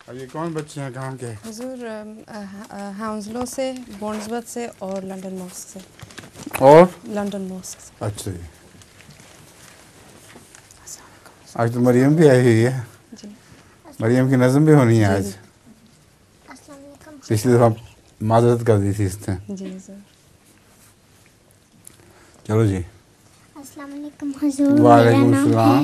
اب یہ کون بچے ہیں کہاں کے؟ حضور ہاؤنزلو سے، بونزبت سے اور لنڈن ماسک سے. اور لنڈن ماسک سے. اچھا جی. آج تو مریم بھی آئی ہوئی ہے. جی مریم کی نظم بھی ہونی ہے جی آج. جی پچھلی دفعہ معذرت کر دی تھی اس نے. جی سر. چلو جی. السلام علیکم حضور. وعلیکم السلام.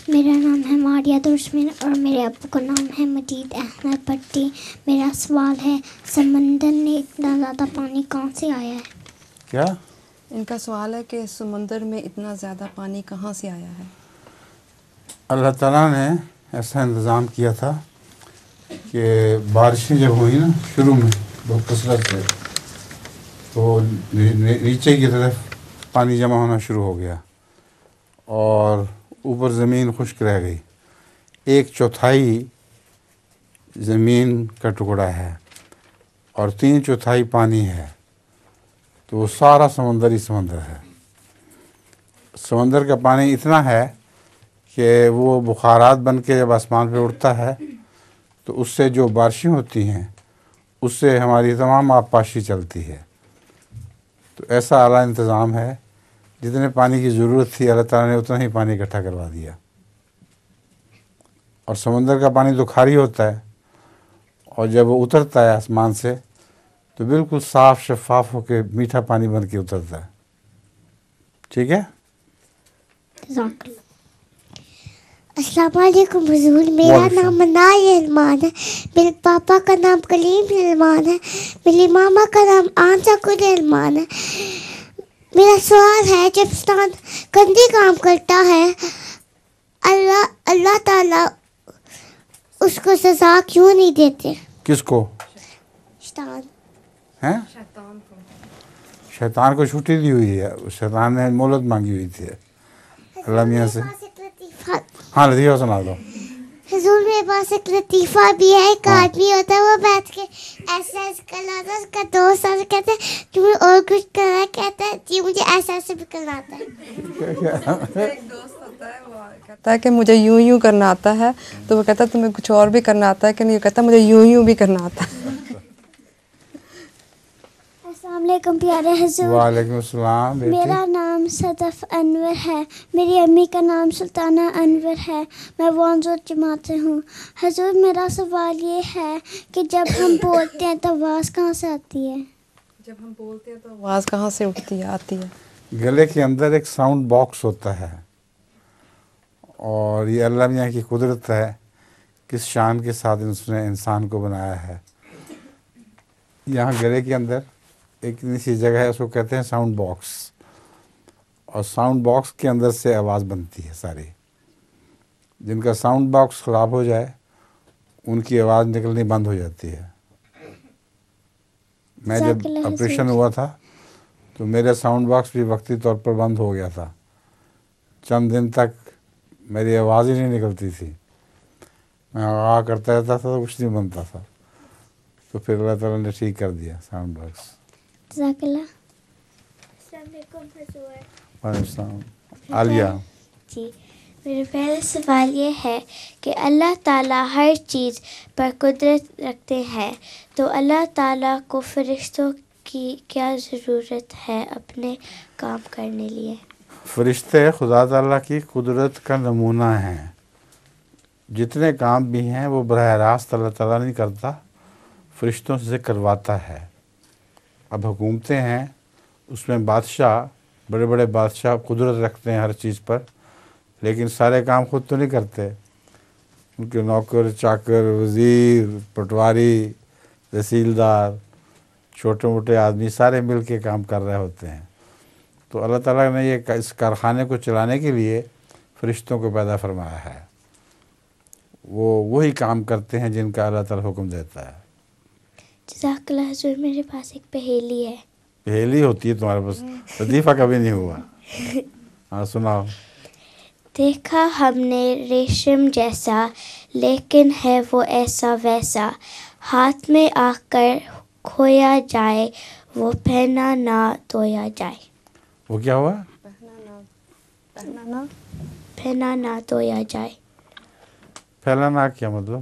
میرا نام ہے ماریہ درشمن اور میرے ابو کا نام ہے مجید احمد پٹی. میرا سوال ہے سمندر میں اتنا زیادہ پانی کہاں سے آیا ہے؟ کیا؟ ان کا سوال ہے کہ سمندر میں اتنا زیادہ پانی کہاں سے آیا ہے؟ اللہ تعالیٰ نے ایسا انتظام کیا تھا کہ بارشیں جب ہوئی نا شروع میں بہت کثرت سے، تو نیچے کی طرف پانی جمع ہونا شروع ہو گیا اور اوپر زمین خشک رہ گئی. 1/4 زمین کا ٹکڑا ہے اور 3/4 پانی ہے، تو وہ سارا سمندر ہی سمندر ہے. سمندر کا پانی اتنا ہے کہ وہ بخارات بن کے جب آسمان پہ اڑتا ہے تو اس سے جو بارشیں ہوتی ہیں اس سے ہماری تمام آبپاشی چلتی ہے. تو ایسا اعلیٰ انتظام ہے، جتنے پانی کی ضرورت تھی اللہ تعالیٰ نے اتنا ہی پانی اکٹھا کروا دیا. اور سمندر کا پانی تو کھاری ہوتا ہے اور جب وہ اترتا ہے آسمان سے تو بالکل صاف شفاف ہو کے میٹھا پانی بن کے اترتا ہے. ٹھیک ہے. السلام علیکم حضور. میرا نام منال علمان ہے. میرے پاپا کا نام کلیم علمان ہے. میری ماما کا نام آنسا کل علمان ہے. میرا سوال ہے جب انسان گندی کام کرتا ہے اللہ تعالیٰ اس کو سزا کیوں نہیں دیتے؟ کس کو؟ شیطان. ہیں؟ شیطان کو چھٹی دی ہوئی ہے. شیطان نے مہلت مانگی ہوئی تھی اللہ میاں سے. ہاں لطیفہ سنا دو. حضور میرے پاس ایک لطیفہ بھی ہے. ایک آدمی ہوتا ہے وہ بیٹھ کے ایسا کرنا تھا. اس کا دوست آ کے کہتے ہیں تمہیں اور کچھ کرنا، کہتا ہے جی مجھے ایسے بھی کرنا آتا ہے. ایک دوست ہوتا ہے وہ کہتا ہے کہ مجھے یوں یوں کرنا آتا ہے، تو وہ کہتا ہے تمہیں کچھ اور بھی کرنا آتا ہے کہ نہیں؟ کہتا ہے مجھے یوں یوں بھی کرنا آتا ہے. السلام علیکم پیارے حضور. وعلیکم السلام بیٹی. میرا نام صدف انور ہے. میری امی کا نام سلطانہ انور ہے. میں وانزور جماعت سے ہوں. حضور میرا سوال یہ ہے کہ جب ہم بولتے ہیں تو آواز کہاں سے آتی ہے؟ جب ہم بولتے ہیں تو آواز کہاں سے اٹھتی ہے آتی ہے؟ گلے کے اندر ایک ساؤنڈ باکس ہوتا ہے اور یہ اللہ میاں کی قدرت ہے کس شان کے ساتھ اس نے انسان کو بنایا ہے. یہاں گلے کے اندر ایک سی جگہ ہے، اس کو کہتے ہیں ساؤنڈ باکس، اور ساؤنڈ باکس کے اندر سے آواز بنتی ہے ساری. جن کا ساؤنڈ باکس خراب ہو جائے ان کی آواز نکلنی بند ہو جاتی ہے. میں جب آپریشن ہوا تھا تو میرا ساؤنڈ باکس بھی وقتی طور پر بند ہو گیا تھا. چند دن تک میری آواز ہی نہیں نکلتی تھی. میں آ کرتا رہتا تھا تو کچھ نہیں بنتا تھا. تو پھر اللہ تعالیٰ نے ٹھیک کر دیا ساؤنڈ باکس. جزاک اللہ. السلام علیکم حضور. وعلیکم السلام. عالیہ. جی میرا پہلا سوال یہ ہے کہ اللہ تعالیٰ ہر چیز پر قدرت رکھتے ہیں، تو اللہ تعالیٰ کو فرشتوں کی کیا ضرورت ہے اپنے کام کرنے لیے؟ فرشتے خدا تعالیٰ کی قدرت کا نمونہ ہیں. جتنے کام بھی ہیں وہ براہ راست اللہ تعالیٰ نہیں کرتا، فرشتوں سے کرواتا ہے. اب حکومتیں ہیں، اس میں بادشاہ، بڑے بڑے بادشاہ قدرت رکھتے ہیں ہر چیز پر، لیکن سارے کام خود تو نہیں کرتے. ان کے نوکر چاکر، وزیر، پٹواری، تحصیلدار، چھوٹے موٹے آدمی سارے مل کے کام کر رہے ہوتے ہیں. تو اللہ تعالیٰ نے یہ اس کارخانے کو چلانے کے لیے فرشتوں کو پیدا فرمایا ہے. وہی کام کرتے ہیں جن کا اللہ تعالیٰ حکم دیتا ہے. جزاک اللہ حضور. میرے پاس ایک پہیلی ہے. پہیلی ہوتی ہے تمہارے پاس؟ لطیفہ کبھی نہیں ہوا. ہاں سناؤ. دیکھا ہم نے ریشم جیسا، لیکن ہے وہ ایسا ویسا، ہاتھ میں آ کر کھویا جائے، وہ پہنا نہ دھویا جائے. وہ کیا ہوا؟ پہنا نہ دھویا جائے. پھیلانا کیا مطلب؟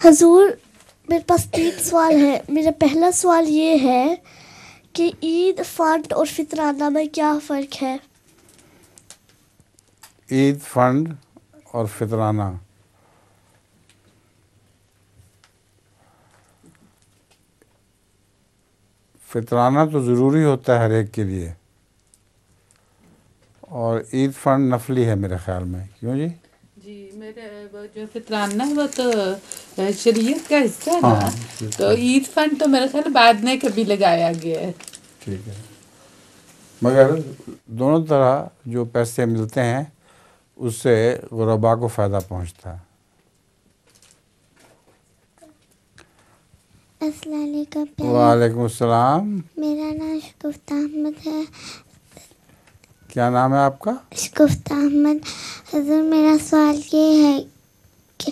حضور میرے پاس 3 سوال ہے. میرا پہلا سوال یہ ہے کہ عید فنڈ اور فطرانہ میں کیا فرق ہے؟ عید فنڈ اور فطرانہ. فطرانہ تو ضروری ہوتا ہے ہر ایک کے لیے، اور عید فنڈ نفلی ہے میرے خیال میں. کیوں جی؟ جی میرے وہ جو فطرانہ ہے وہ تو شریعت کا حصہ ہے نا، تو عید فنڈ تو میرے خیال بعد میں کبھی لگایا گیا ہے. ٹھیک ہے، مگر دونوں طرح جو پیسے ملتے ہیں اس سے غرباء کو فائدہ پہنچتا ہے. السلام علیکم. وعلیکم السلام. میرا نام شگفتہ احمد ہے. کیا نام ہے آپ کا؟ شگفتہ احمد. حضور میرا سوال یہ ہے کہ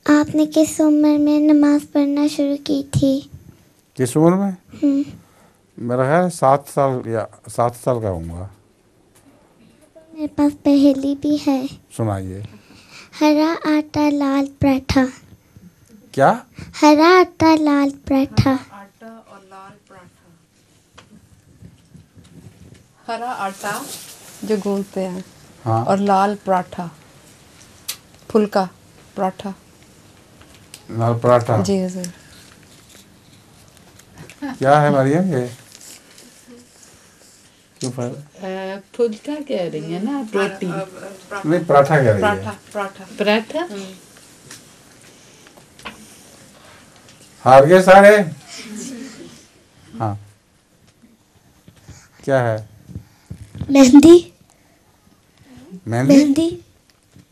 آپ نے کس عمر میں نماز پڑھنا شروع کی تھی؟ کس عمر میں؟ میرا خیال 7 سال یا 7 سال کا ہوں گا. میرے پاس پہلی بھی ہے. سنائیے. ہرا آٹا لال پراٹھا. کیا؟ ہرا آٹا لال پراٹھا. آٹا اور لال پراٹھا. ہرا آٹا جو گوندتے ہیں ہاں. اور لال پراٹھا، پھلکا پراٹھا. لال پراٹھا. جی حضور. کیا ہے مریم یہ؟ کیوں فائدہ؟ پھلکا کہہ رہی ہیں نا، روٹی. نہیں، پراٹھا کہہ رہی ہے. پراٹھا. ہار گئے سارے؟ ہاں. کیا ہے؟ مہندی. مہندی.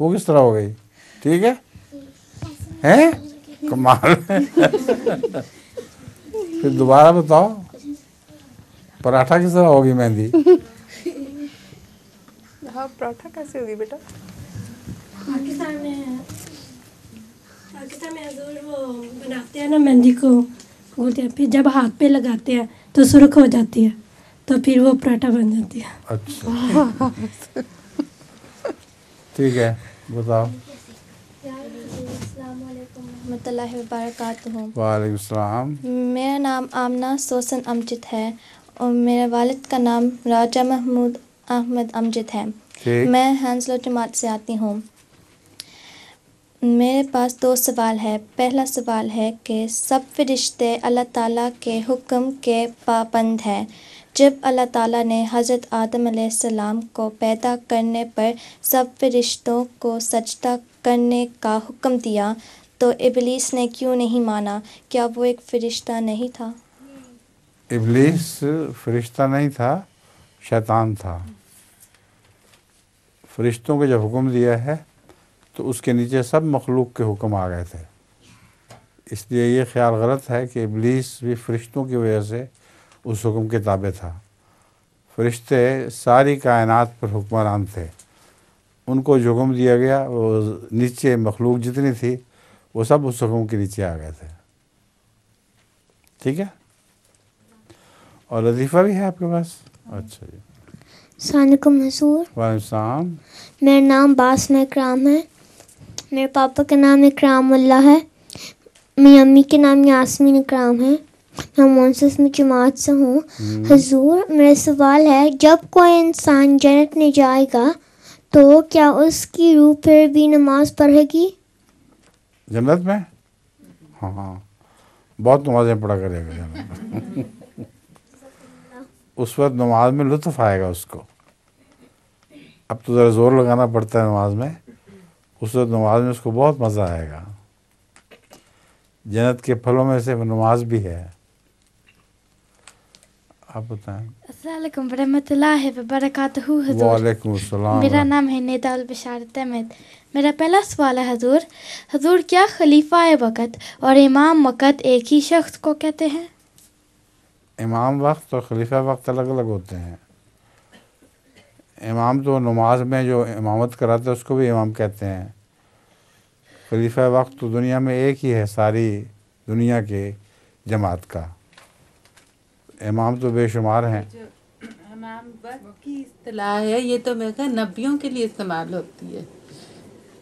وہ کس طرح ہو گئی؟ ٹھیک ہے ہیں؟ کمال. پھر دوبارہ بتاؤ، پراٹھا کس طرح ہوگی مہندی؟ ہاں پراٹھا کیسے ہوگی بیٹا؟ پاکستان میں حضور وہ بناتے ہیں نا مہندی کو، بولتے ہیں، پھر جب ہاتھ پہ لگاتے ہیں تو سرخ ہو جاتی ہے، تو پھر وہ پراٹھا بن جاتی ہے. اچھا ٹھیک ہے، بتاؤ. السلام علیکم ورحمۃ اللہ وبرکاتہ. وعلیکم السلام. میرا نام آمنہ سوسن امجد ہے اور میرے والد کا نام راجہ محمود احمد امجد ہے. ٹھیک. میں ہنسلو جماعت سے آتی ہوں. میرے پاس 2 سوال ہے. پہلا سوال ہے کہ سب فرشتے اللہ تعالیٰ کے حکم کے پابند ہیں. جب اللہ تعالیٰ نے حضرت آدم علیہ السلام کو پیدا کرنے پر سب فرشتوں کو سجدہ کرنے کا حکم دیا تو ابلیس نے کیوں نہیں مانا؟ کیا وہ ایک فرشتہ نہیں تھا؟ ابلیس فرشتہ نہیں تھا، شیطان تھا. فرشتوں کو جب حکم دیا ہے تو اس کے نیچے سب مخلوق کے حکم آ گئے تھے. اس لیے یہ خیال غلط ہے کہ ابلیس بھی فرشتوں کی وجہ سے اس حکم کے تابع تھا. فرشتے ساری کائنات پر حکمران تھے. ان کو جو حکم دیا گیا وہ نیچے مخلوق جتنی تھی وہ سب اس حکم کے نیچے آ گئے تھے. ٹھیک ہے. اور لطیفہ بھی ہے آپ کے پاس؟ اچھا جی. السلام علیکم حضور. وعلیکم السلام. میرا نام باسم اکرام ہے. میرے پاپا کا نام اکرام اللہ ہے. میری امی کے نام یاسمین اکرام ہے. میں مونسس میں جماعت سے ہوں. حضور میرا سوال ہے، جب کوئی انسان جنت میں جائے گا تو کیا اس کی روح پھر بھی نماز پڑھے گی؟ جنت میں؟ ہاں، بہت نمازیں پڑھا کرے گا جنت میں. اس وقت نماز میں لطف آئے گا اس کو. اب تو ذرا زور لگانا پڑتا ہے نماز میں. اس وقت نماز میں اس کو بہت مزہ آئے گا. جنت کے پھلوں میں سے نماز بھی ہے. آپ بتائیں. السلام علیکم ورحمۃ اللہ وبرکاتہ حضور. وعلیکم السلام. میرا نام ہے نیدا البشارت احمد. میرا پہلا سوال ہے حضور کیا خلیفہ وقت اور امام وقت ایک ہی شخص کو کہتے ہیں؟ امام وقت اور خلیفہ وقت الگ الگ ہوتے ہیں. امام تو نماز میں جو امامت کراتا ہے اس کو بھی امام کہتے ہیں. خلیفہ وقت تو دنیا میں ایک ہی ہے ساری دنیا کے جماعت کا. امام تو بے شمار ہیں. امام وقت کی اصطلاح ہے، یہ تو میرے خیال نبیوں کے لیے استعمال ہوتی ہے.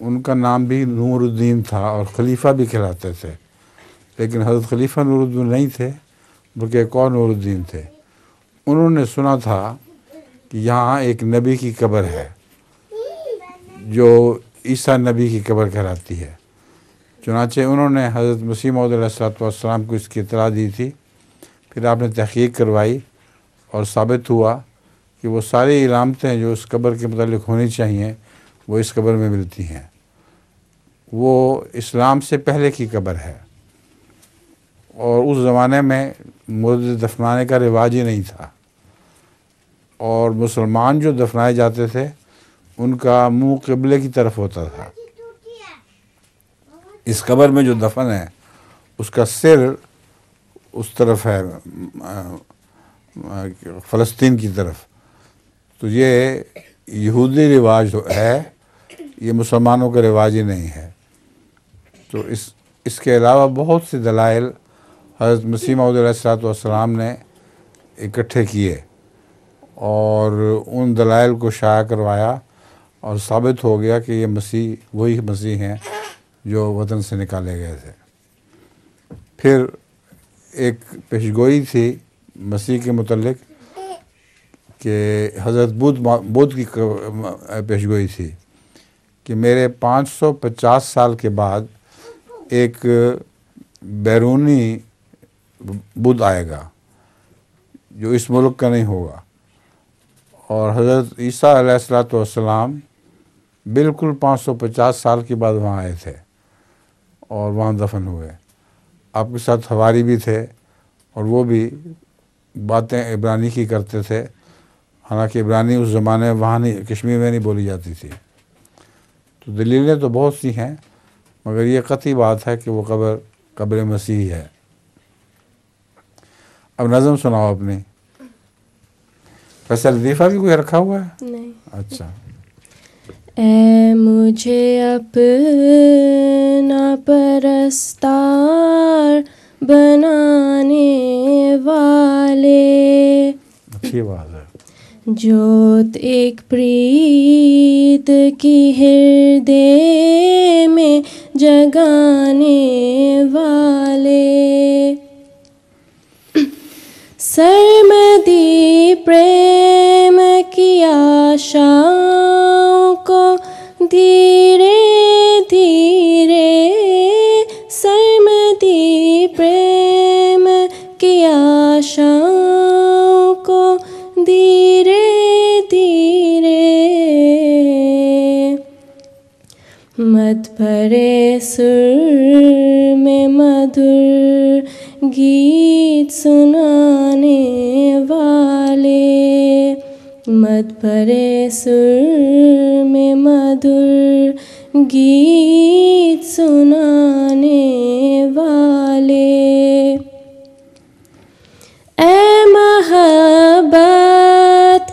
ان کا نام بھی نور الدین تھا اور خلیفہ بھی کہلاتے تھے، لیکن حضرت خلیفہ نور الدین نہیں تھے بلکہ ایک اور نور الدین تھے۔ انہوں نے سنا تھا کہ یہاں ایک نبی کی قبر ہے جو عیسیٰ نبی کی قبر کہلاتی ہے، چنانچہ انہوں نے حضرت مسیح موعود علیہ السلام کو اس کی اطلاع دی تھی۔ پھر آپ نے تحقیق کروائی اور ثابت ہوا کہ وہ ساری علامتیں جو اس قبر کے متعلق ہونی چاہیے وہ اس قبر میں ملتی ہیں۔ وہ اسلام سے پہلے کی قبر ہے اور اس زمانے میں مردے دفنانے کا رواج ہی نہیں تھا، اور مسلمان جو دفنائے جاتے تھے ان کا منہ قبلے کی طرف ہوتا تھا۔ اس قبر میں جو دفن ہے اس کا سر اس طرف ہے، فلسطین کی طرف۔ تو یہ یہودی رواج ہے، یہ مسلمانوں کا رواج ہی نہیں ہے۔ تو اس کے علاوہ بہت سے دلائل حضرت مسیح موعود علیہ السلام نے اکٹھے کیے اور ان دلائل کو شائع کروایا اور ثابت ہو گیا کہ یہ مسیح وہی مسیح ہیں جو وطن سے نکالے گئے تھے۔ پھر ایک پیشگوئی تھی مسیح کے متعلق کہ حضرت بدھ کی پیشگوئی تھی کہ میرے 550 سال کے بعد ایک بیرونی بدھ آئے گا جو اس ملک کا نہیں ہوگا، اور حضرت عیسیٰ علیہ السلام بالکل 550 سال کے بعد وہاں آئے تھے اور وہاں دفن ہوئے۔ آپ کے ساتھ حواری بھی تھے اور وہ بھی باتیں عبرانی کی کرتے تھے، حالانکہ عبرانی اس زمانے میں وہاں نہیں، کشمیر میں نہیں بولی جاتی تھی۔ تو دلیلیں تو بہت سی ہیں، مگر یہ قطعی بات ہے کہ وہ قبر مسیح ہے۔ اب نظم سناؤ اپنی۔ ویسے لطیفہ بھی کوئی رکھا ہوا ہے؟ نہیں۔ اچھا۔ اے مجھے اپنا پرستار بنانے والے، اچھی بات ہے، جوت ایک پرید کی ہردے میں جگانے والے، سرمدی پریم کی آشاؤں کو دھیرے دھیرے، سرمدی پریم کی آشاؤں کو دھیرے دھیرے، مت بھرے سر میں مدھر گیت سنانے والے، مت بھرے سر میں مدھر گیت سنانے والے، اے محبت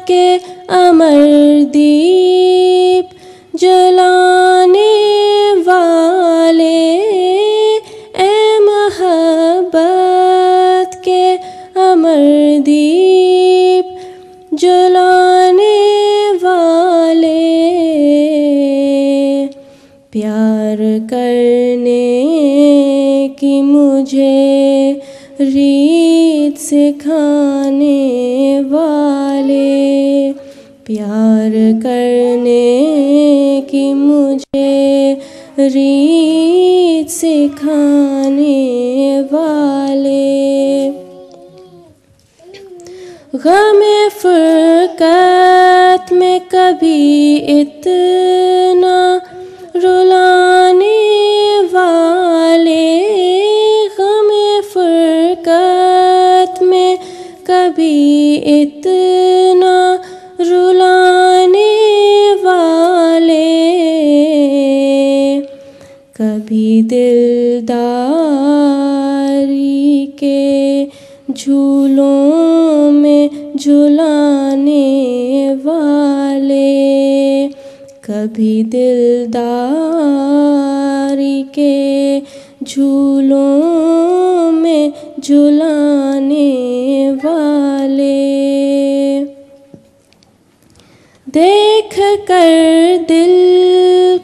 کے امر دیپ جلانے والے، اے محبت کے امر دیپ جلانے والے، پیار کرنے کی مجھے ریت سکھانے والے، پیار کرنے کی مجھے ریت سکھانے والے، غم فرقت میں کبھی اتنا رلانے والے، غم فرقت میں کبھی اتنا رلانے والے، کبھی دلداری کے جھولوں میں جھلانے والے، کبھی دلداری کے جھولوں میں جھلانے والے، دیکھ کر دل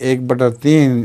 1/3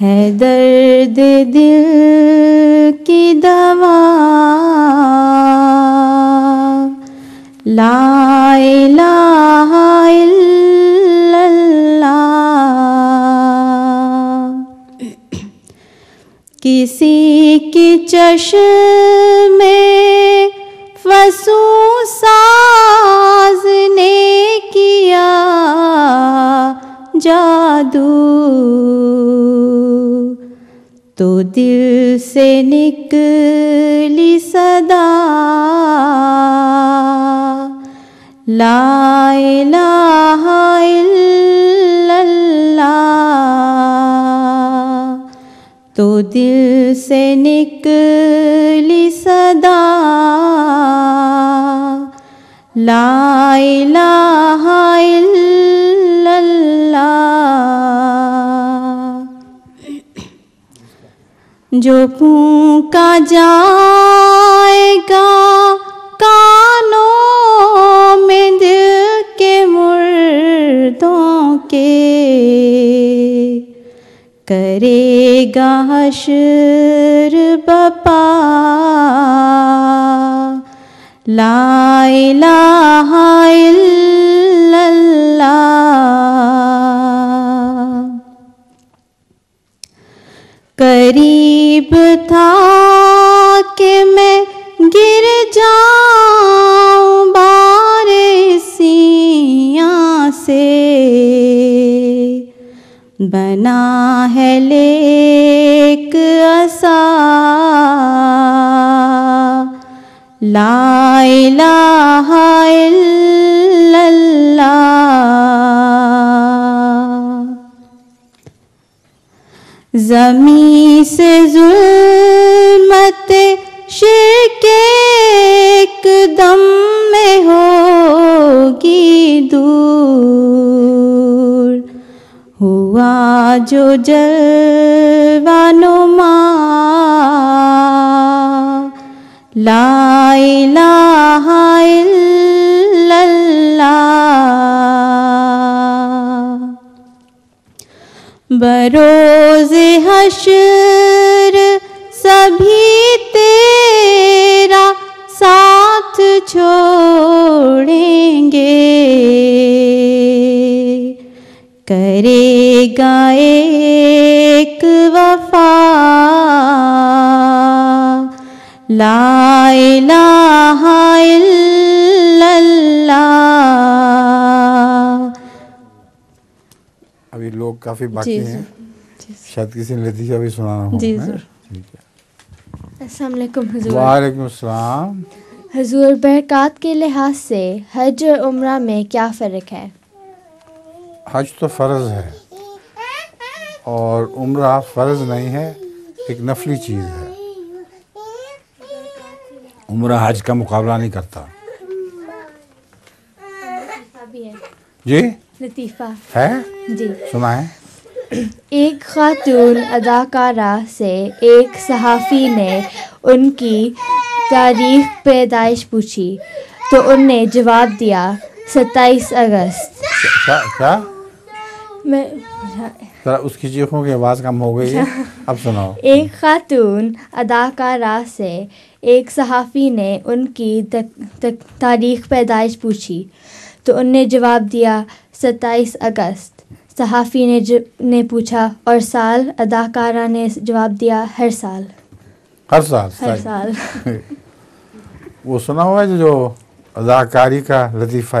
ہے درد دل کی دوا لا الہ الا اللہ. کسی کی چشم میں فسوں ساز نے کیا جادو تو دل سے نکلی صدا لا الہ الا اللہ تو دل سے نکلی صدا لا الہ الا اللہ. جو پھونکا جائے گا کانوں میں دل کے مردوں کے کرے گا حشر بپا لا الہ الا اللہ. قریب تھا کہ میں گر جاؤں بارسیاں سے بنا ہے لیک عصا لا الہ الا اللہ. زمین سے ظلمت شرک ایک دم میں ہوگی دور ہوا جو جلوہ نما لا الہ الا اللہ. بروز حشر سبھی تیرا ساتھ چھوڑیں گے کرے گا ایک وفا لا الہ الا اللہ. ابھی لوگ کافی باقی ہیں, شاید کسی نے لطیفہ بھی سنانا ہو. جی ضرور. السلام علیکم حضور. وعلیکم السلام. حضور برکات کے لحاظ سے حج اور عمرہ میں کیا فرق ہے؟ حج تو فرض ہے اور عمرہ فرض نہیں ہے, ایک نفلی چیز ہے. عمرہ حج کا مقابلہ نہیں کرتا. جی لطیفہ ہے جی سنا ہے. ایک خاتون اداکارہ سے ایک صحافی نے ان کی تاریخ پیدائش پوچھی تو ان نے جواب دیا 27 اگست. کیا میں ذرا اس کی چیخوں کی آواز کم ہو گئی ہے, اب سناؤ. ایک خاتون اداکارہ سے ایک صحافی نے ان کی تاریخ پیدائش پوچھی تو ان نے جواب دیا 27 اگست. صحافی نے پوچھا اور سال؟ اداکارہ نے جواب دیا ہر سال. ہر سال ہر سال. وہ سنا ہوا ہے جو اداکاری کا لطیفہ,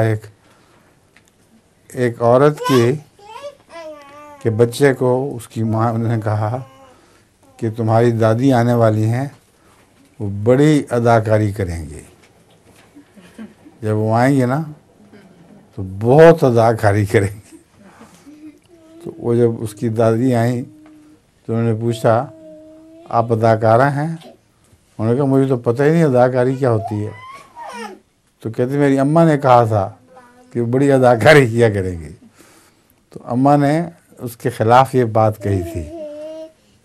ایک عورت کی کہ بچے کو اس کی ماں نے کہا کہ تمہاری دادی آنے والی ہیں, وہ بڑی اداکاری کریں گی, جب وہ آئیں گے نا تو بہت اداکاری کریں گی. تو وہ جب اس کی دادی آئیں تو انہوں نے پوچھا آپ اداکارہ ہیں؟ انہوں نے کہا مجھے تو پتہ ہی نہیں اداکاری کیا ہوتی ہے. تو کہتی میری اماں نے کہا تھا کہ وہ بڑی اداکاری کیا کریں گی. تو اماں نے اس کے خلاف یہ بات کہی تھی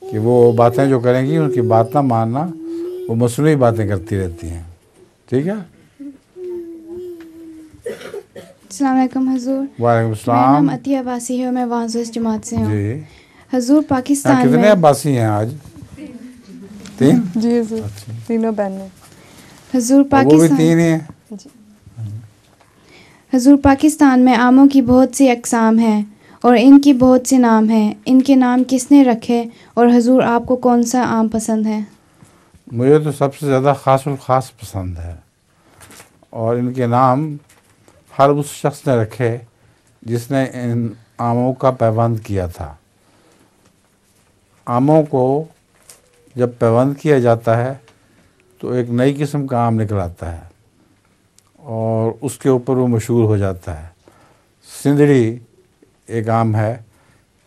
کہ وہ باتیں جو کریں گی ان کی بات نہ ماننا, وہ مصنوعی باتیں کرتی رہتی ہیں. ٹھیک ہے. السلام علیکم حضور. وعلیکم السلام. میرا نام عطیہ عباسی ہے اور میں وانزوس جماعت سے ہوں. جی. حضور پاکستان کتنے میں عباسی ہیں آج؟ 3 جی حضور تینوں بہنیں. حضور وہ بھی 3 ہی ہیں. حضور پاکستان میں آموں کی بہت سی اقسام ہیں اور ان کی بہت سے نام ہیں. ان کے نام کس نے رکھے اور حضور آپ کو کون سا آم پسند ہے؟ مجھے تو سب سے زیادہ خاص الخاص پسند ہے، اور ان کے نام ہر اس شخص نے رکھے جس نے ان آموں کا پیوند کیا تھا. آموں کو جب پیوند کیا جاتا ہے تو ایک نئی قسم کا آم نکل آتا ہے اور اس کے اوپر وہ مشہور ہو جاتا ہے. سندھڑی ایک آم ہے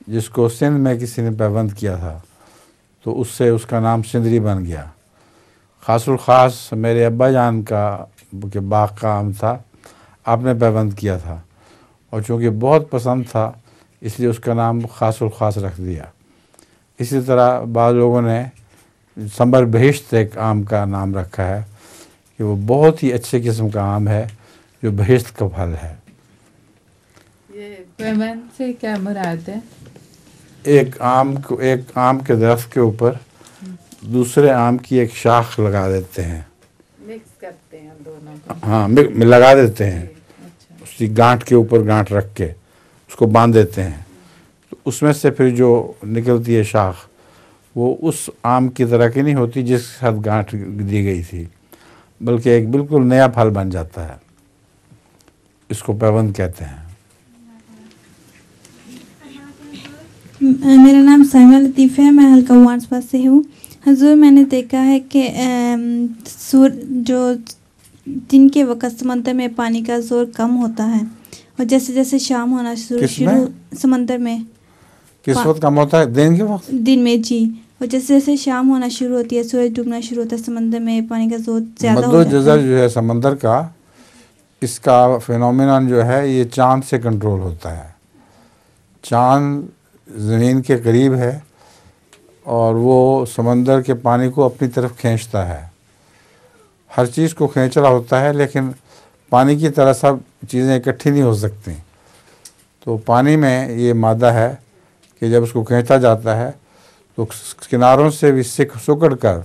جس کو سندھ میں کسی نے پیوند کیا تھا تو اس سے اس کا نام سندھڑی بن گیا. خاص الخاص میرے ابا جان کا کہ باغ کا آم تھا، آپ نے پیوند کیا تھا اور چونکہ بہت پسند تھا اس لیے اس کا نام خاص الخاص رکھ دیا. اسی طرح بعض لوگوں نے سمبر بہشت ایک آم کا نام رکھا ہے کہ وہ بہت ہی اچھے قسم کا آم ہے جو بہشت کا پھل ہے. یہ پیوند سے کیا مراد ہے؟ ایک آم کے درخت کے اوپر دوسرے آم کی ایک شاخ لگا دیتے ہیں، مکس کرتے ہیں دونوں کو. ہاں لگا دیتے ہیں، اس کی گانٹھ کے اوپر گانٹھ رکھ کے اس کو باندھ دیتے ہیں. تو اس میں سے پھر جو نکلتی ہے شاخ وہ اس آم کی طرح کی نہیں ہوتی جس کے ساتھ گانٹھ دی گئی تھی، بلکہ ایک بالکل نیا پھل بن جاتا ہے. اس کو پیوند کہتے ہیں. میرا نام سائمہ لطیف ہے، میں حلقہ وانس پاس سے ہوں. حضور میں نے دیکھا ہے کہ جو دن کے وقت سمندر میں پانی کا زور کم ہوتا ہے اور جیسے جیسے شام ہونا شروع سمندر میں کس وقت کم ہوتا ہے؟ دن کے وقت؟ دن میں جی. اور جیسے جیسے شام ہونا شروع ہوتی ہے، سورج ڈوبنا شروع ہوتا ہے، سمندر میں پانی کا زور زیادہ ہو جاتا ہے. جزر جو ہے سمندر کا، اس کا فینومینن جو ہے یہ چاند سے کنٹرول ہوتا ہے. چاند زمین کے قریب ہے اور وہ سمندر کے پانی کو اپنی طرف کھینچتا ہے. ہر چیز کو کھینچ رہا ہوتا ہے لیکن پانی کی طرح سب چیزیں اکٹھی نہیں ہو سکتی. تو پانی میں یہ مادہ ہے کہ جب اس کو کھینچا جاتا ہے تو کناروں سے بھی سکڑ کر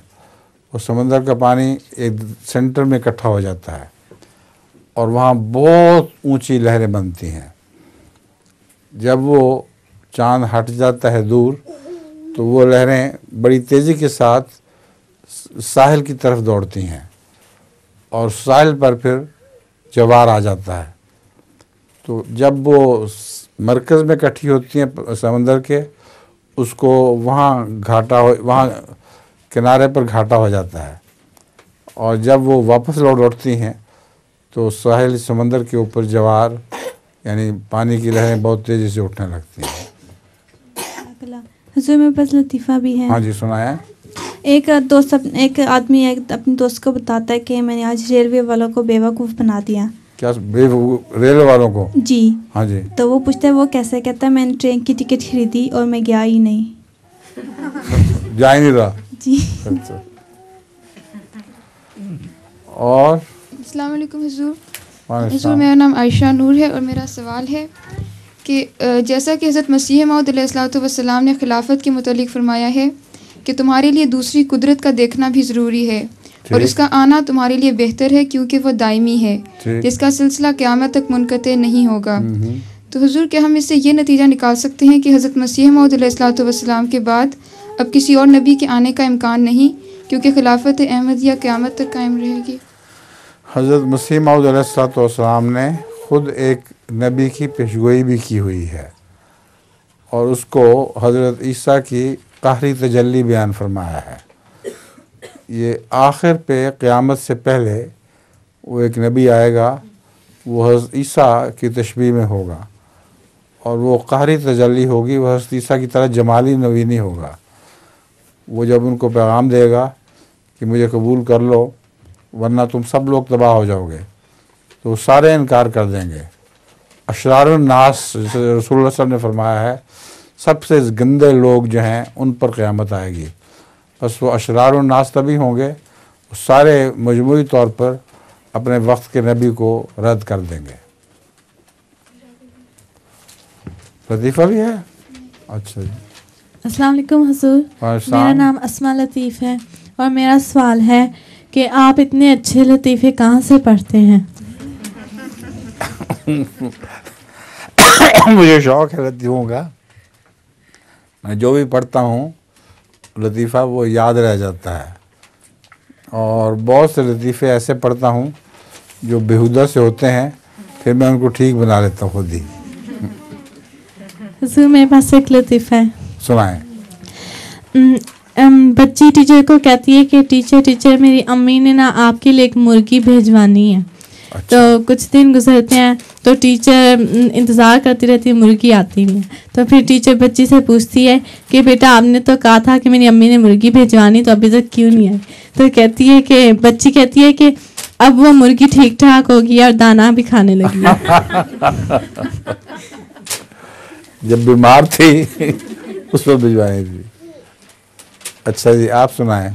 وہ سمندر کا پانی ایک سینٹر میں اکٹھا ہو جاتا ہے اور وہاں بہت اونچی لہریں بنتی ہیں. جب وہ چاند ہٹ جاتا ہے دور تو وہ لہریں بڑی تیزی کے ساتھ ساحل کی طرف دوڑتی ہیں اور ساحل پر پھر جوار آ جاتا ہے. تو جب وہ مرکز میں اکٹھی ہوتی ہیں سمندر کے، اس کو وہاں کنارے پر گھاٹا ہو جاتا ہے اور جب وہ واپس لوٹتی ہیں تو ساحل سمندر کے اوپر جوار یعنی پانی کی لہریں بہت تیزی سے اٹھنے لگتی ہیں. حضور میرے پاس لطیفہ بھی ہے. ہاں جی سنائیں. ایک آدمی اپنے دوست کو بتاتا ہے کہ میں نے آج ریلوے والوں کو بیوقوف بنا دیا. کیا ریلوے والوں کو؟ جی. ہاں جی. تو وہ پوچھتا ہے وہ کیسے؟ کہتا ہے میں نے ٹرین کی ٹکٹ خریدی اور میں گیا ہی نہیں. جا ہی نہیں رہا. جی. اور السلام علیکم حضور. حضور میرا نام عائشہ نور ہے اور میرا سوال ہے کہ جیسا کہ حضرت مسیح موعود علیہ الصلوۃ والسلام نے خلافت کے متعلق فرمایا ہے کہ تمہارے لیے دوسری قدرت کا دیکھنا بھی ضروری ہے اور اس کا آنا تمہارے لیے بہتر ہے کیونکہ وہ دائمی ہے جس کا سلسلہ قیامت تک منقطع نہیں ہوگا. تو حضور کیا ہم اس سے یہ نتیجہ نکال سکتے ہیں کہ حضرت مسیح موعود علیہ الصلوۃ والسلام کے بعد اب کسی اور نبی کے آنے کا امکان نہیں کیونکہ خلافت احمدیہ قیامت تک قائم رہے گی؟ حضرت مسیح موعود علیہ الصلوۃ والسلام نے خود ایک نبی کی پیشگوئی بھی کی ہوئی ہے اور اس کو حضرت عیسیٰ کی قہری تجلی بیان فرمایا ہے. یہ آخر پہ قیامت سے پہلے وہ ایک نبی آئے گا، وہ حضرت عیسیٰ کی تشبیہ میں ہوگا اور وہ قہری تجلی ہوگی. وہ حضرت عیسیٰ کی طرح جمالی نبی نہیں ہوگا. وہ جب ان کو پیغام دے گا کہ مجھے قبول کر لو ورنہ تم سب لوگ تباہ ہو جاؤ گے، تو وہ سارے انکار کر دیں گے. اشرار الناس رسول اللہ صلی اللہ علیہ وسلم نے فرمایا ہے سب سے گندے لوگ جو ہیں ان پر قیامت آئے گی. بس وہ اشرار الناس تبھی ہوں گے وہ سارے مجموعی طور پر اپنے وقت کے نبی کو رد کر دیں گے. لطیفہ بھی ہے. اچھا جی. السلام علیکم حضور. میرا نام اسما لطیف ہے اور میرا سوال ہے کہ آپ اتنے اچھے لطیفے کہاں سے پڑھتے ہیں؟ مجھے شوق ہے لطیفوں کا. میں جو بھی پڑھتا ہوں لطیفہ وہ یاد رہ جاتا ہے, اور بہت سے لطیفے ایسے پڑھتا ہوں جو بیہودہ سے ہوتے ہیں, پھر میں ان کو ٹھیک بنا لیتا ہوں خود ہی. حضور میرے پاس ایک لطیفہ ہے. سنائیں. بچی ٹیچر کو کہتی ہے کہ ٹیچر میری امی نے نا آپ کے لیے ایک مرغی بھیجوانی ہے. تو کچھ دن گزرتے ہیں تو ٹیچر انتظار کرتی رہتی ہے, مرغی آتی نہیں ہے. تو پھر ٹیچر بچی سے پوچھتی ہے کہ بیٹا آپ نے تو کہا تھا کہ میری امی نے مرغی بھیجوانی, تو ابھی تک کیوں نہیں آئی؟ تو کہتی ہے کہ بچی کہتی ہے کہ اب وہ مرغی ٹھیک ٹھاک ہوگی اور دانا بھی کھانے لگی. جب بیمار تھی اس پر بھجوانی تھی. اچھا جی, آپ سنائیں.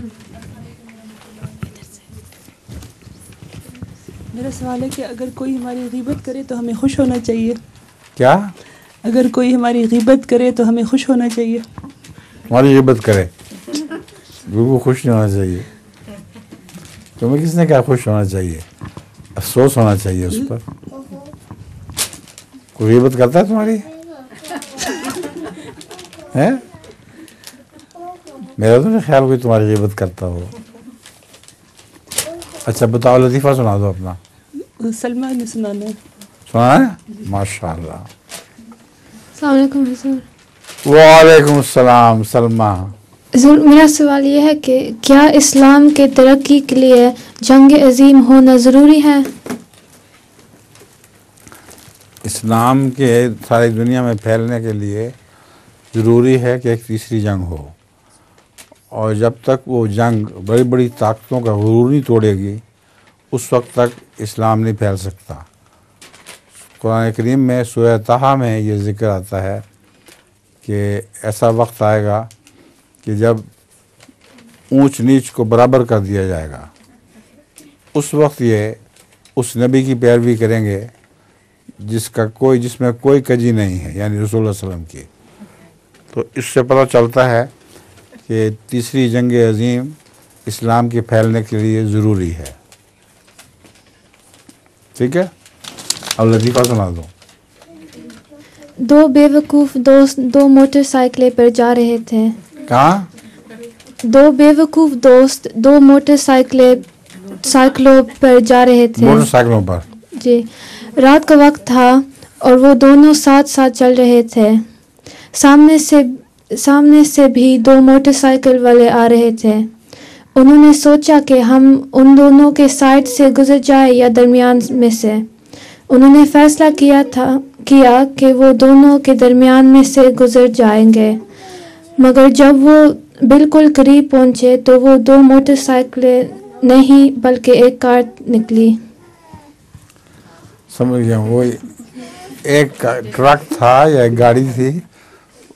میرا سوال ہے کہ اگر کوئی ہماری غیبت کرے تو ہمیں خوش ہونا چاہیے. کیا؟ اگر کوئی ہماری غیبت کرے تو ہمیں خوش ہونا چاہیے. ہماری غیبت کرے بالکل خوش نہیں ہونا چاہیے. تمہیں کس نے کہا خوش ہونا چاہیے؟ افسوس ہونا چاہیے اس پر. کوئی غیبت کرتا ہے تمہاری؟ ہے میرا تو نہیں خیال کوئی تمہاری غیبت کرتا ہو. اچھا بتاؤ, لطیفہ سنا دو اپنا. سلمہ نے سنانا ہے. سنا ہے؟ ماشاء اللہ. السلام علیکم حضور. وعلیکم السلام. سلمہ. حضور میرا سوال یہ ہے کہ کیا اسلام کے ترقی کے لیے جنگ عظیم ہونا ضروری ہے؟ اسلام کے ساری دنیا میں پھیلنے کے لیے ضروری ہے کہ ایک تیسری جنگ ہو, اور جب تک وہ جنگ بڑی بڑی طاقتوں کا غرور نہیں توڑے گی اس وقت تک اسلام نہیں پھیل سکتا. قرآن کریم میں سورہ طٰہٰ میں یہ ذکر آتا ہے کہ ایسا وقت آئے گا کہ جب اونچ نیچ کو برابر کر دیا جائے گا. اس وقت یہ اس نبی کی پیروی کریں گے جس میں کوئی کجی نہیں ہے, یعنی رسول اللہ صلی اللہ علیہ وسلم کی. تو اس سے پتہ چلتا ہے کہ تیسری جنگ عظیم اسلام کے پھیلنے کے لیے ضروری ہے. ٹھیک ہے, اب لطیفہ سنا دو. دو بے وقوف دوست دو موٹر سائیکلیں پر جا رہے تھے. کہاں؟ دو بے وقوف دوست دو موٹر سائیکلوں پر جا رہے تھے. موٹر سائیکلوں پر. جی. رات کا وقت تھا اور وہ دونوں ساتھ ساتھ چل رہے تھے. سامنے سے بھی دو موٹر سائیکل والے آ رہے تھے. انہوں نے سوچا کہ ہم ان دونوں کے سائڈ سے گزر جائے یا درمیان میں سے. انہوں نے فیصلہ کیا کہ وہ دونوں کے درمیان میں سے گزر جائیں گے, مگر جب وہ بالکل قریب پہنچے تو وہ دو موٹر سائیکلیں نہیں بلکہ ایک کار نکلی. سمجھ گیا, وہ ایک ٹرک تھا یا ایک گاڑی تھی,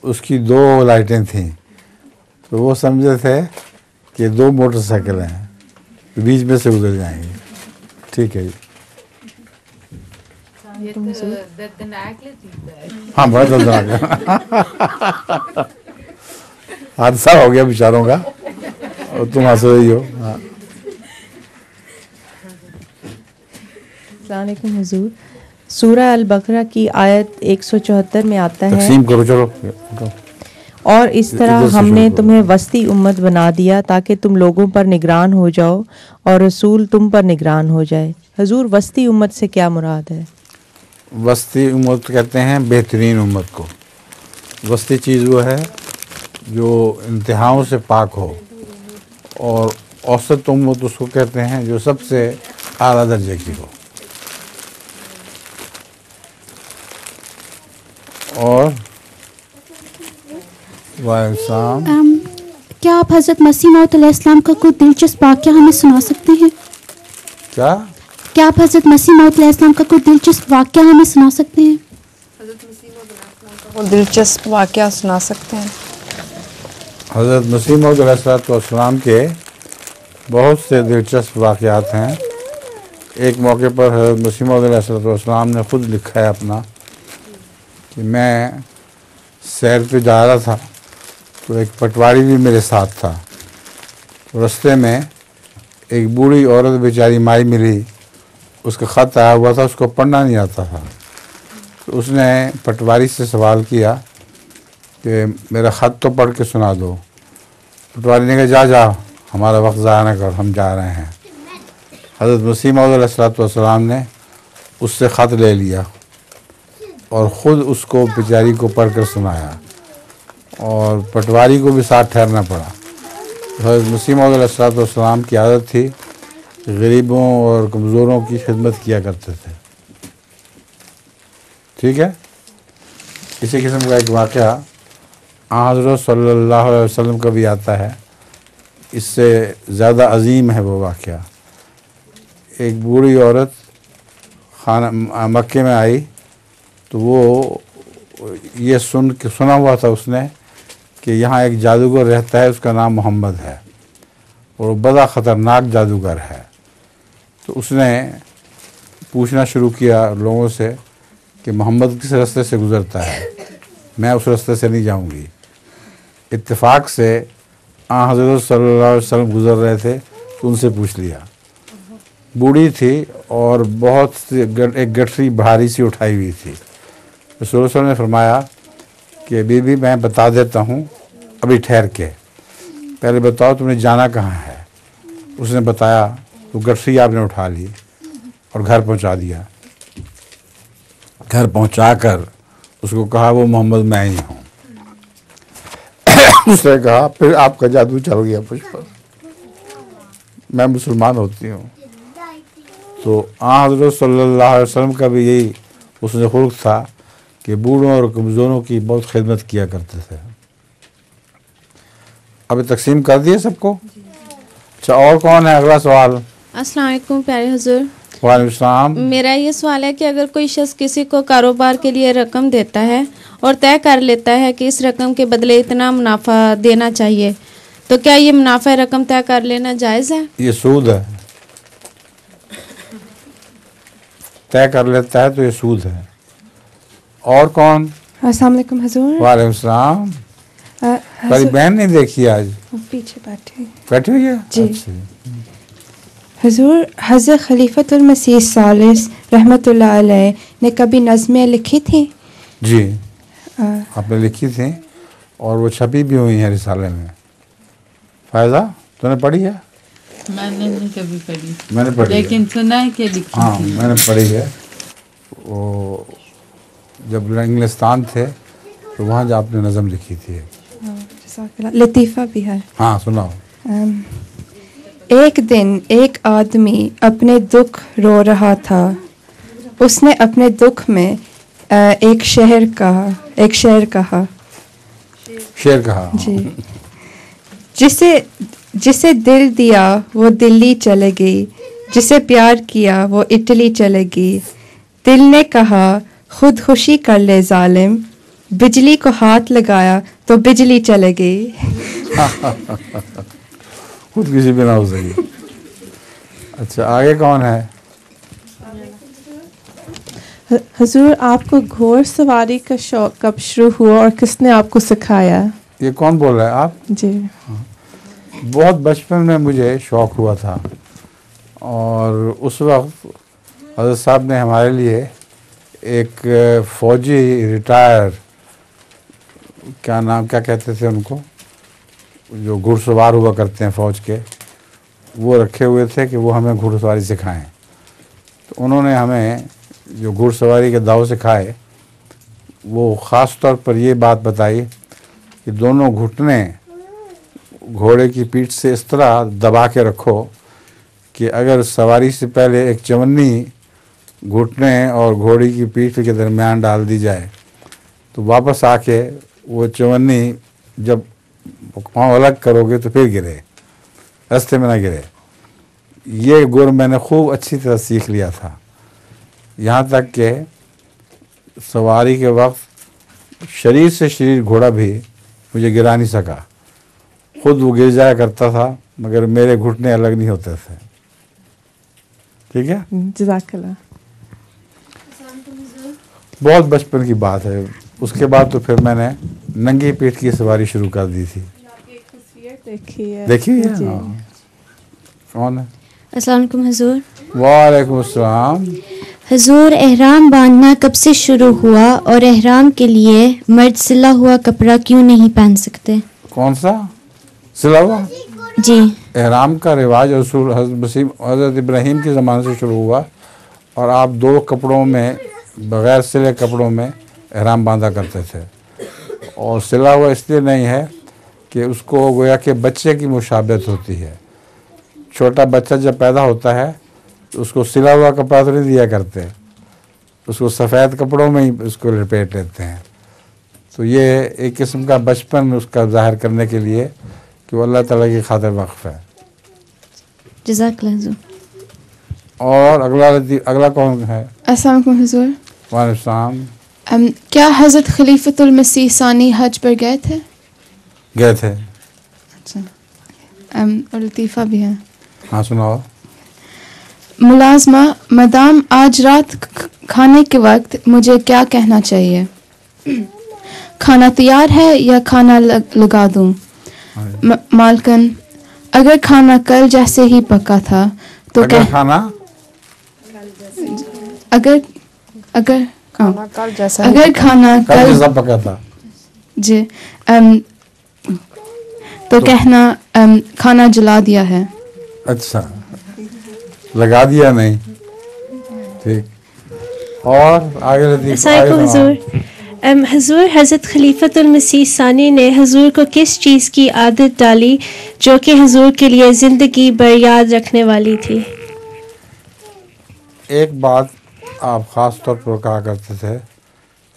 اس کی دو لائٹیں تھیں, تو وہ سمجھے تھے کہ دو موٹر سائیکل ہیں, بیچ میں سے گزر جائیں گے. ٹھیک ہے جی. ہاں بہت دردناک حادثہ ہو گیا بیچاروں کا, اور تم ہنس رہی ہو. ہاں السلام علیکم حضور. سورہ البقرہ کی آیت 174 میں آتا ہے تقسیم کرو چلو. اور اس طرح ہم نے تمہیں وسطی امت بنا دیا تاکہ تم لوگوں پر نگران ہو جاؤ اور رسول تم پر نگران ہو جائے. حضور وسطی امت سے کیا مراد ہے؟ وسطی امت کہتے ہیں بہترین امت کو. وسطی چیز وہ ہے جو انتہاؤں سے پاک ہو, اور اوسط امت اس کو کہتے ہیں جو سب سے اعلیٰ درجے کی ہو. اور کیا آپ حضرت مسیح موعود علیہ السلام کا کوئی دلچسپ واقعہ ہمیں سنا سکتے ہیں؟ کیا آپ حضرت مسیح موعود علیہ السلام کا کوئی دلچسپ واقعہ ہمیں سنا سکتے ہیں؟ دلچسپ واقعہ سنا سکتے ہیں. حضرت مسیح موعود علیہ السلام کے بہت سے دلچسپ واقعات ہیں. ایک موقع پر حضرت مسیح موعود علیہ السلام نے خود لکھا ہے اپنا کہ میں سیر پہ جا رہا تھا تو ایک پٹواری بھی میرے ساتھ تھا. رستے میں ایک بوڑھی عورت بیچاری مائی ملی, اس کا خط آیا ہوا تھا, اس کو پڑھنا نہیں آتا تھا. تو اس نے پٹواری سے سوال کیا کہ میرا خط تو پڑھ کے سنا دو. پٹواری نے کہا جا ہمارا وقت ضائع نہ کر, ہم جا رہے ہیں. حضرت مسیح موعود علیہ السلام نے اس سے خط لے لیا اور خود اس کو بیچاری کو پڑھ کر سنایا, اور پٹواری کو بھی ساتھ ٹھہرنا پڑا. حضرت مسیح موعود علیہ السلام کی عادت تھی غریبوں اور کمزوروں کی خدمت کیا کرتے تھے. ٹھیک ہے. اسی قسم کا ایک واقعہ حضرت صلی اللہ علیہ وسلم کا بھی آتا ہے, اس سے زیادہ عظیم ہے وہ واقعہ. ایک بوڑھی عورت مکے میں آئی تو وہ یہ سنا ہوا تھا اس نے کہ یہاں ایک جادوگر رہتا ہے, اس کا نام محمد ہے اور وہ بڑا خطرناک جادوگر ہے. تو اس نے پوچھنا شروع کیا لوگوں سے کہ محمد کس راستے سے گزرتا ہے, میں اس راستے سے نہیں جاؤں گی. اتفاق سے حضرت صلی اللہ علیہ وسلم گزر رہے تھے تو ان سے پوچھ لیا. بوڑھی تھی اور بہت ایک گٹھری بھاری سی اٹھائی ہوئی تھی. رسول اللہ صلی اللہ علیہ وسلم نے فرمایا کہ بی بی میں بتا دیتا ہوں, ابھی ٹھہر کے, پہلے بتاؤ تم نے جانا کہاں ہے. اس نے بتایا تو گٹھری آپ نے اٹھا لی اور گھر پہنچا دیا. گھر پہنچا کر اس کو کہا وہ محمد میں ہی ہوں. اس نے کہا پھر آپ کا جادو چل گیا مجھ پر, میں مسلمان ہوتی ہوں. تو حضرت صلی اللہ علیہ وسلم کا بھی یہی اس نے خلق تھا کہ بوڑھوں اور کمزوروں کی بہت خدمت کیا کرتے تھے. اب تقسیم کر دیے سب کو. اچھا اور کون ہے؟ اگلا سوال. السلام علیکم پیارے حضور. وعلیکم السلام. میرا یہ سوال ہے کہ اگر کوئی شخص کسی کو کاروبار کے لیے رقم دیتا ہے اور طے کر لیتا ہے کہ اس رقم کے بدلے اتنا منافع دینا چاہیے, تو کیا یہ منافع رقم طے کر لینا جائز ہے؟ یہ سود ہے. طے کر لیتا ہے تو یہ سود ہے. اور کون؟ السلام علیکم حضور. وعلیکم السلام. ہماری بہن نہیں دیکھی آج, پیچھے بیٹھی ہوئی ہے جی. حضور حضرت خلیفۃ المسیح ثالث رحمۃ اللہ علیہ نے کبھی نظمیں لکھی تھیں؟ جی آپ نے لکھی تھیں اور وہ چھپی بھی ہوئی ہیں رسالے میں. فائزہ تو نے پڑھی ہے؟ میں نے نہیں کبھی پڑھی. میں نے پڑھی لیکن سنا ہے کہ لکھی. ہاں میں نے پڑھی ہے. وہ جب انگلستان تھے تو وہاں جو آپ نے نظم لکھی تھی. لطیفہ بھی ہے. ہاں سناؤ. ایک دن ایک آدمی اپنے دکھ رو رہا تھا. اس نے اپنے دکھ میں ایک شعر کہا جی. جسے دل دیا وہ دلی چلے گئی, جسے پیار کیا وہ اٹلی چلے گی. دل نے کہا خودکشی کر لے ظالم, بجلی کو ہاتھ لگایا تو بجلی چلے گئی. خود کسی بھی نہ ہو سکی. اچھا آگے کون ہے؟ حضور آپ کو گھوڑ سواری کا شوق کب شروع ہوا اور کس نے آپ کو سکھایا؟ یہ کون بول رہا ہے آپ؟ جی بہت بچپن میں مجھے شوق ہوا تھا, اور اس وقت حضرت صاحب نے ہمارے لیے ایک فوجی ریٹائر کیا کہتے تھے ان کو, جو گھڑ سوار ہوا کرتے ہیں فوج کے, وہ رکھے ہوئے تھے کہ وہ ہمیں گھڑ سواری سکھائیں. تو انہوں نے ہمیں جو گھڑ سواری کے داؤ سکھائے وہ خاص طور پر یہ بات بتائی کہ دونوں گھٹنے گھوڑے کی پیٹھ سے اس طرح دبا کے رکھو کہ اگر سواری سے پہلے ایک چونی گھٹنے اور گھوڑی کی پیٹھ کے درمیان ڈال دی جائے تو واپس آ کے وہ چونی جب پاؤں الگ کرو گے تو پھر گرے, راستے میں نہ گرے. یہ گر میں نے خوب اچھی طرح سیکھ لیا تھا, یہاں تک کہ سواری کے وقت شریر سے شریر گھوڑا بھی مجھے گرا نہیں سکا. خود وہ گر جایا کرتا تھا مگر میرے گھٹنے الگ نہیں ہوتے تھے. ٹھیک ہے, جزاک اللہ. بہت بچپن کی بات ہے. اس کے بعد تو پھر میں نے ننگی پیٹ کی سواری شروع کر دی تھی. دیکھی ہے کون ہے؟ السلام علیکم حضور. وعلیکم السلام. حضور احرام باندھنا کب سے شروع ہوا اور احرام کے لیے مرد سلا ہوا کپڑا کیوں نہیں پہن سکتے؟ کون سا سلا ہوا؟ جی. احرام کا رواج حضرت ابراہیم کے زمانے سے شروع ہوا اور آپ 2 کپڑوں میں بغیر سلے کپڑوں میں احرام باندھا کرتے تھے. اور سلا ہوا اس لیے نہیں ہے کہ اس کو گویا کہ بچے کی مشابہت ہوتی ہے. چھوٹا بچہ جب پیدا ہوتا ہے تو اس کو سلا ہوا کپڑا تو نہیں دیا کرتے, اس کو سفید کپڑوں میں ہی اس کو لپیٹ لیتے ہیں. تو یہ ایک قسم کا بچپن اس کا ظاہر کرنے کے لیے کہ وہ اللہ تعالیٰ کی خاطر وقف ہے. جزاک اللہ حضور. اور اگلا کون ہے؟ السلام علیکم حضور. وعلیکم السلام. کیا حضرت خلیفۃ المسیح ثانی حج پر گئے تھے؟ گئے تھے. اچھا. اور لطیفہ بھی ہے. ہاں سناؤ. ملازمہ مدام آج رات کھانے کے وقت مجھے کیا کہنا چاہیے؟ کھانا تیار ہے یا کھانا لگا دوں؟ مالکن اگر کھانا کل جیسے ہی پکا تھا تو اگر کھانا پکا تھا جی تو کہنا کھانا جلا دیا ہے. اچھا لگا دیا نہیں. ٹھیک. اور آگے حضور حضرت خلیفۃ المسیح ثانی نے حضور کو کس چیز کی عادت ڈالی جو کہ حضور کے لیے زندگی بھر یاد رکھنے والی تھی؟ ایک بات آپ خاص طور پر کہا کرتے تھے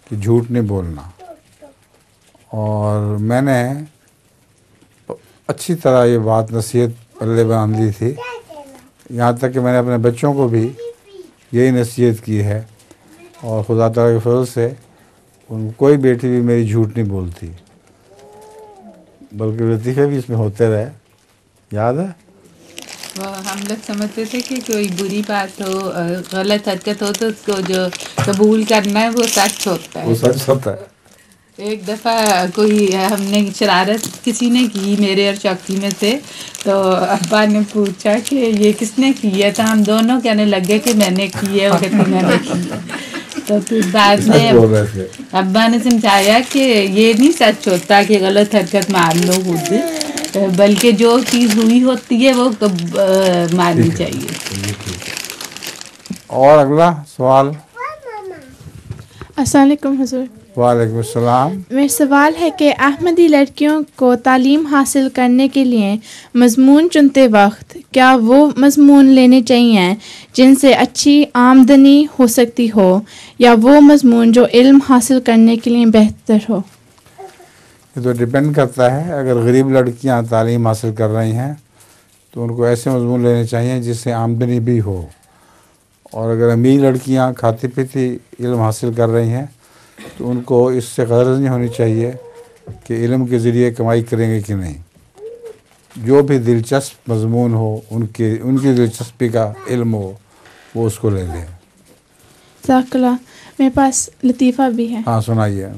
کہ جھوٹ نہیں بولنا. اور میں نے اچھی طرح یہ بات نصیحت پلے باندھ لی تھی, یہاں تک کہ میں نے اپنے بچوں کو بھی یہی نصیحت کی ہے. اور خدا تعالیٰ کے فضل سے کوئی بیٹی بھی میری جھوٹ نہیں بولتی, بلکہ لطیفے بھی اس میں ہوتے رہے. یاد ہے وہ ہم لوگ سمجھتے تھے کہ کوئی بری بات ہو, غلط حرکت ہو تو اس کو جو قبول کرنا ہے وہ سچ ہوتا ہے. وہ سچ ہوتا ہے. ایک دفعہ کوئی ہم نے شرارت کسی نے کی میرے اور چوکی میں سے, تو ابا نے پوچھا کہ یہ کس نے کی ہے, تو ہم دونوں کہنے لگے کہ میں نے کی ہے, وہ کہتے میں نے کی ہے. تو پھر بعد میں ابا نے سمجھایا کہ یہ نہیں سچ ہوتا کہ غلط حرکت مان لو خود, بلکہ جو چیز ہوئی ہوتی ہے وہ ماننی چاہیے. اور اگلا سوال. السلام علیکم حضور. وعلیکم السلام. میرا سوال ہے کہ احمدی لڑکیوں کو تعلیم حاصل کرنے کے لیے مضمون چنتے وقت کیا وہ مضمون لینے چاہیے جن سے اچھی آمدنی ہو سکتی ہو, یا وہ مضمون جو علم حاصل کرنے کے لیے بہتر ہو؟ یہ تو ڈپینڈ کرتا ہے. اگر غریب لڑکیاں تعلیم حاصل کر رہی ہیں تو ان کو ایسے مضمون لینے چاہیے جس سے آمدنی بھی ہو, اور اگر امیر لڑکیاں کھاتی پیتی علم حاصل کر رہی ہیں تو ان کو اس سے غرض نہیں ہونی چاہیے کہ علم کے ذریعے کمائی کریں گے کہ نہیں. جو بھی دلچسپ مضمون ہو, ان کی دلچسپی کا علم ہو, وہ اس کو لے لیں. جزاک اللہ. میرے پاس لطیفہ بھی ہے. ہاں سنائیے.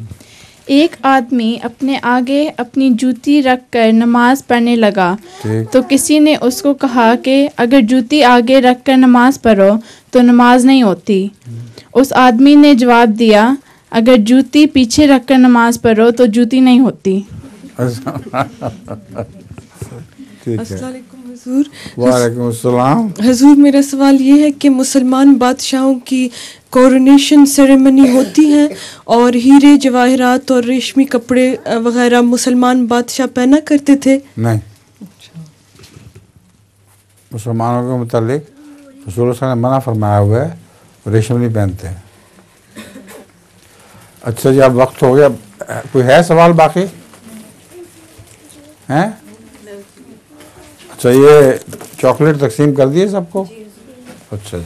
ایک آدمی اپنے آگے اپنی جوتی رکھ کر نماز پڑھنے لگا, تو کسی نے اس کو کہا کہ اگر جوتی آگے رکھ کر نماز پڑھو تو نماز نہیں ہوتی. اس آدمی نے جواب دیا اگر جوتی پیچھے رکھ کر نماز پڑھو تو جوتی نہیں ہوتی. السلام علیکم حضور. وعلیکم السلام. حضور میرا سوال یہ ہے کہ مسلمان بادشاہوں کی کورونیشن سیریمنی ہوتی ہے اور ہیرے جواہرات اور ریشمی کپڑے وغیرہ مسلمان بادشاہ پہنا کرتے تھے؟ نہیں. مسلمانوں کے متعلق رسول اللہ صلی اللہ علیہ وسلم نے منع فرمایا ہوا ہے, ریشم نہیں پہنتے. اچھا جی اب وقت ہو گیا. کوئی ہے سوال باقی ہیں؟ اچھا یہ چاکلیٹ تقسیم کر دیے سب کو. اچھا جی.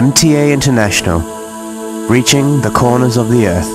MTA International, reaching the corners of the earth.